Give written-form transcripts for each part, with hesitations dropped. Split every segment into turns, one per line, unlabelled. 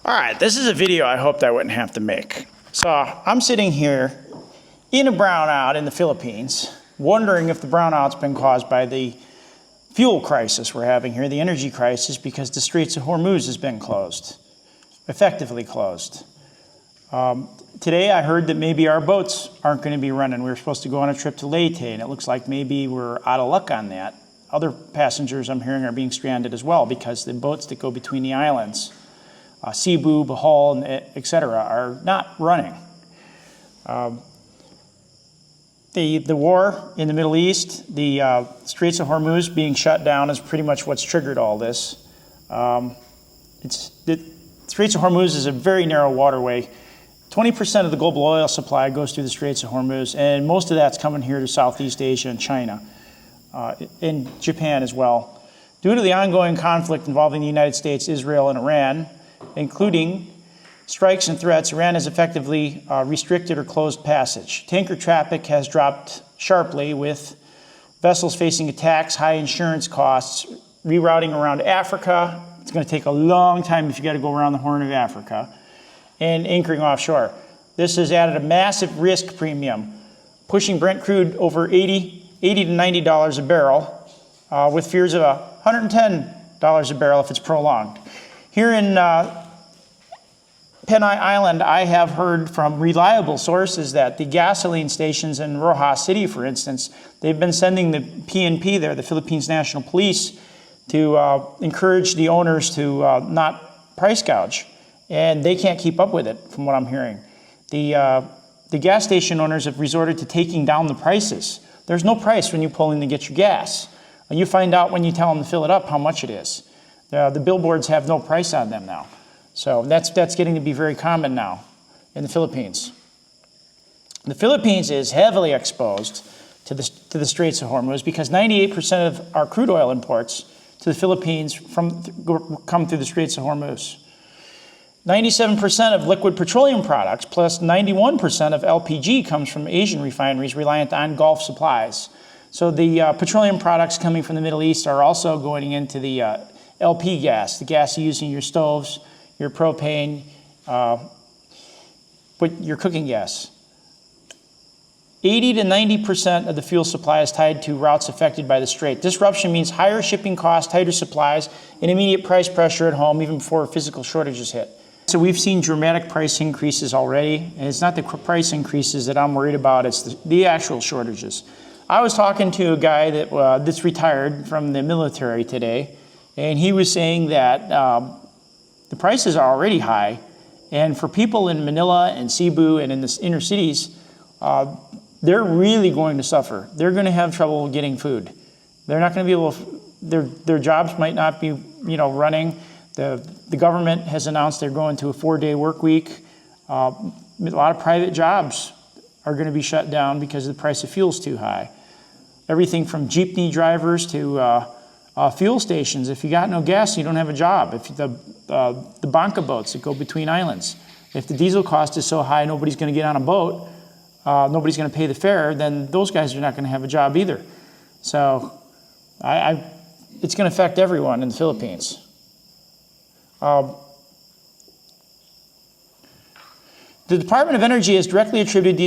All right, this is a video I hoped I wouldn't have to make. So I'm sitting here in a brownout in the Philippines, wondering if the brownout's been caused by the fuel crisis we're having here, the energy crisis, because the Straits of Hormuz has been closed, effectively closed. Today I heard that maybe our boats aren't going to be running. We were supposed to go on a trip to Leyte, and it looks like maybe we're out of luck on that. Other passengers I'm hearing are being stranded as well because the boats that go between the islands, Cebu, Bohol, etc., are not running. The war in the Middle East, the Straits of Hormuz being shut down is pretty much what's triggered all this. The Straits of Hormuz is a very narrow waterway. 20% of the global oil supply goes through the Straits of Hormuz, and most of that's coming here to Southeast Asia and China, and Japan as well. Due to the ongoing conflict involving the United States, Israel, and Iran, including strikes and threats, Iran has effectively restricted or closed passage. Tanker traffic has dropped sharply, with vessels facing attacks, high insurance costs, rerouting around Africa. It's going to take a long time if you got to go around the Horn of Africa, and anchoring offshore. This has added a massive risk premium, pushing Brent crude over $80 to $90 a barrel, with fears of $110 a barrel if it's prolonged. Here in Penai Island, I have heard from reliable sources that the gasoline stations in Rojas City, for instance, they've been sending the PNP there, the Philippines National Police, to encourage the owners to not price gouge. And they can't keep up with it, from what I'm hearing. The gas station owners have resorted to taking down the prices. There's no price when you pull in to get your gas. You find out when you tell them to fill it up how much it is. The billboards have no price on them now. So that's getting to be very common now in the Philippines. The Philippines is heavily exposed to the Straits of Hormuz because 98% of our crude oil imports to the Philippines come through the Straits of Hormuz. 97% of liquid petroleum products plus 91% of LPG comes from Asian refineries reliant on Gulf supplies. So the petroleum products coming from the Middle East are also going into the LP gas, the gas you use in your stoves, your propane, your cooking gas. 80 to 90% of the fuel supply is tied to routes affected by the strait. Disruption means higher shipping costs, tighter supplies, and immediate price pressure at home even before physical shortages hit. So we've seen dramatic price increases already, and it's not the price increases that I'm worried about, it's the actual shortages. I was talking to a guy that's retired from the military today, and he was saying that the prices are already high, and for people in Manila and Cebu and in the inner cities, they're really going to suffer. They're going to have trouble getting food. They're not going to be able to, their jobs might not be running. The government has announced they're going to a 4-day work week. A lot of private jobs are going to be shut down because the price of fuel is too high. Everything from jeepney drivers to fuel stations. If you got no gas, you don't have a job. If the banca boats that go between islands, if the diesel cost is so high nobody's going to get on a boat, nobody's going to pay the fare, then those guys are not going to have a job either. So it's going to affect everyone in the Philippines. The Department of Energy has directly attributed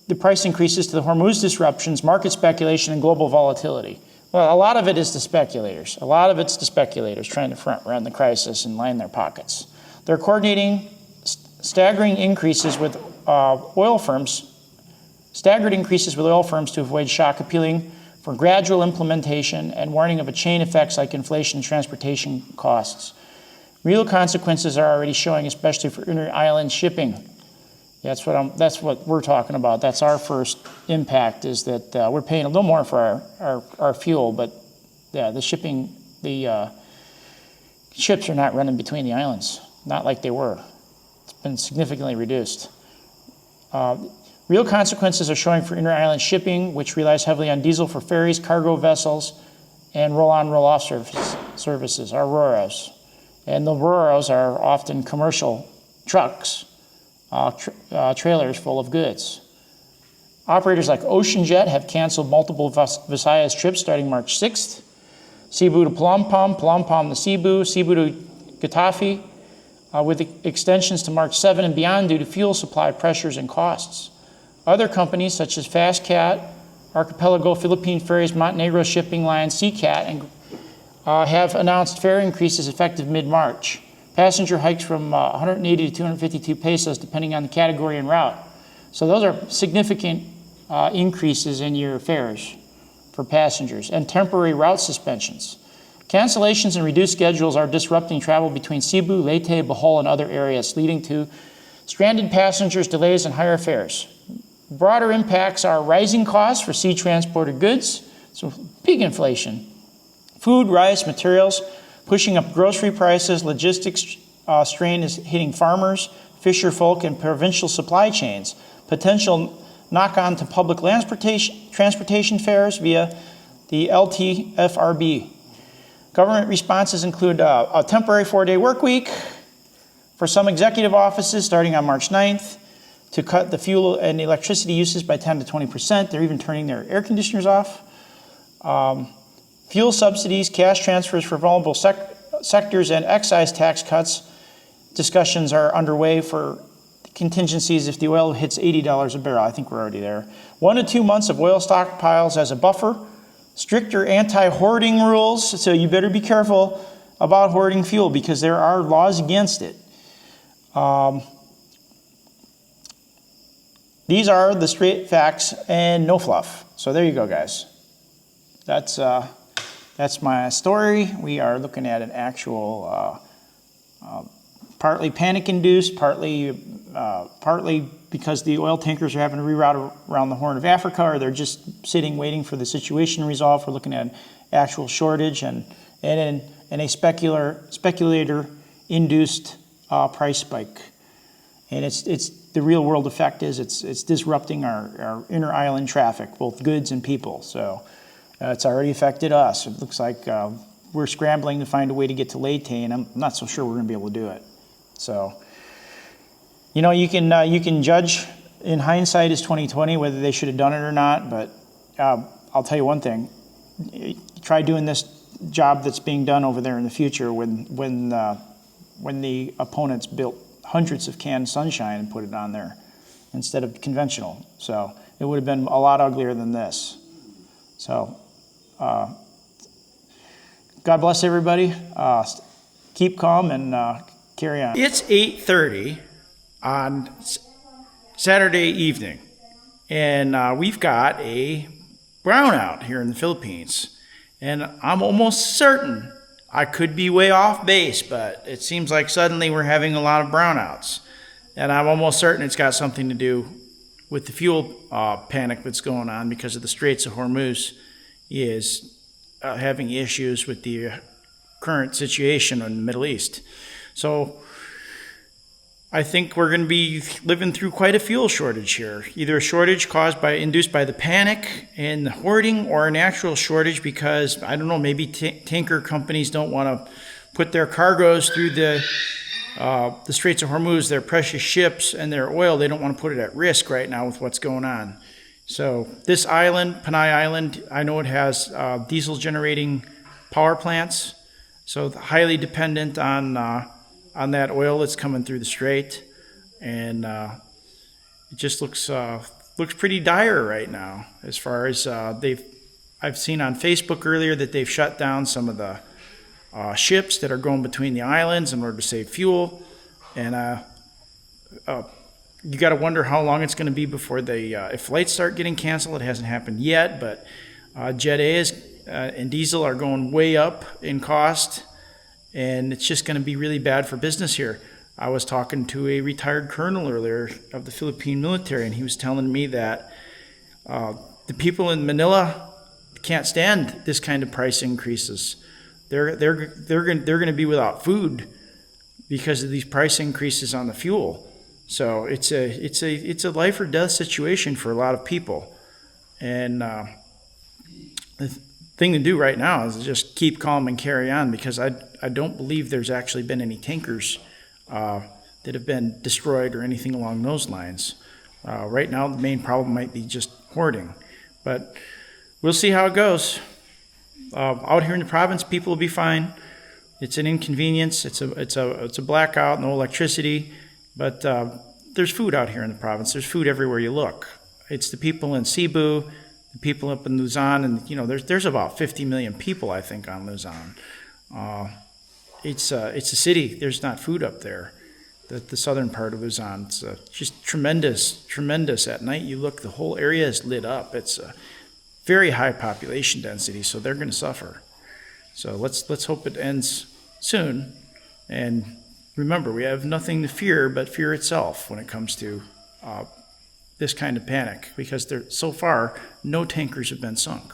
the price increases to the Hormuz disruptions, market speculation, and global volatility. Well, a lot of it is the speculators. A lot of it's the speculators trying to front-run the crisis and line their pockets. They're coordinating staggering increases with oil firms to avoid shock, appealing for gradual implementation and warning of a chain effects like inflation and transportation costs. Real consequences are already showing, especially for inter-island shipping. That's what we're talking about. That's our first impact, is that we're paying a little more for our fuel, but yeah, the ships are not running between the islands, not like they were. It's been significantly reduced. Real consequences are showing for inter-island shipping, which relies heavily on diesel for ferries, cargo vessels, and roll-on, roll-off services, our ROROs. And the ROROs are often commercial trucks, trailers full of goods. Operators like OceanJet have canceled multiple Visayas trips starting March 6th. Cebu to Palampam, Palampam to Cebu, Cebu to Getafe. with extensions to March 7 and beyond due to fuel supply pressures and costs. Other companies such as FastCat, Archipelago, Philippine Ferries, Montenegro Shipping Line, SeaCat, and have announced fare increases effective mid-March. Passenger hikes from 180 to 252 pesos depending on the category and route. So those are significant increases in your fares for passengers, and temporary route suspensions. Cancellations and reduced schedules are disrupting travel between Cebu, Leyte, Bohol, and other areas, leading to stranded passengers, delays, and higher fares. Broader impacts are rising costs for sea transported goods, so big inflation. Food, rice, materials, pushing up grocery prices. Logistics strain is hitting farmers, fisher folk, and provincial supply chains. Potential knock-on to public transportation fares via the LTFRB. Government responses include a temporary 4-day work week for some executive offices starting on March 9th to cut the fuel and electricity uses by 10 to 20%. They're even turning their air conditioners off. Fuel subsidies, cash transfers for vulnerable sectors, and excise tax cuts. Discussions are underway for contingencies if the oil hits $80 a barrel. I think we're already there. 1 to 2 months of oil stockpiles as a buffer. Stricter anti-hoarding rules, so you better be careful about hoarding fuel because there are laws against it. These are the straight facts and no fluff. So there you go, guys. That's my story. We are looking at an actual partly panic-induced, partly because the oil tankers are having to reroute around the Horn of Africa, or they're just sitting waiting for the situation to resolve. We're looking at an actual shortage and a speculator-induced price spike. And it's the real world effect is it's disrupting our inner island traffic, both goods and people. So it's already affected us. It looks like we're scrambling to find a way to get to Leyte, and I'm not so sure we're going to be able to do it. So, you know, you can judge in hindsight as 2020 whether they should have done it or not. But I'll tell you one thing: try doing this job that's being done over there in the future when the opponents built hundreds of canned sunshine and put it on there instead of conventional. So it would have been a lot uglier than this. So God bless everybody. Keep calm and carry on. It's 8:30 on Saturday evening, and we've got a brownout here in the Philippines. And I'm almost certain, I could be way off base, but it seems like suddenly we're having a lot of brownouts. And I'm almost certain it's got something to do with the fuel panic that's going on because of the Straits of Hormuz is having issues with the current situation in the Middle East. So I think we're going to be living through quite a fuel shortage here. Either a shortage induced by the panic and the hoarding, or an actual shortage because, I don't know, maybe tanker companies don't want to put their cargoes through the Straits of Hormuz, their precious ships and their oil. They don't want to put it at risk right now with what's going on. So this island, Panay Island, I know it has diesel generating power plants. So highly dependent on that oil that's coming through the strait, and it just looks pretty dire right now. As far as I've seen on Facebook earlier that they've shut down some of the ships that are going between the islands in order to save fuel, and you got to wonder how long it's going to be before if flights start getting canceled. It hasn't happened yet, but jet A and diesel are going way up in cost. And it's just going to be really bad for business here. I was talking to a retired colonel earlier of the Philippine military, and he was telling me that the people in Manila can't stand this kind of price increases. They're going to be without food because of these price increases on the fuel. So it's a life or death situation for a lot of people. And the thing to do right now is just keep calm and carry on, because I don't believe there's actually been any tankers that have been destroyed or anything along those lines. Right now, the main problem might be just hoarding. But we'll see how it goes. Out here in the province, people will be fine. It's an inconvenience. It's a blackout, no electricity, but there's food out here in the province. There's food everywhere you look. It's the people in Cebu, the people up in Luzon, and there's about 50 million people, I think, on Luzon. It's a city. There's not food up there. The southern part of Luzon, it's just tremendous. At night, you look, the whole area is lit up. It's a very high population density, so they're going to suffer. So let's hope it ends soon. And remember, we have nothing to fear but fear itself when it comes to this kind of panic, because so far, no tankers have been sunk.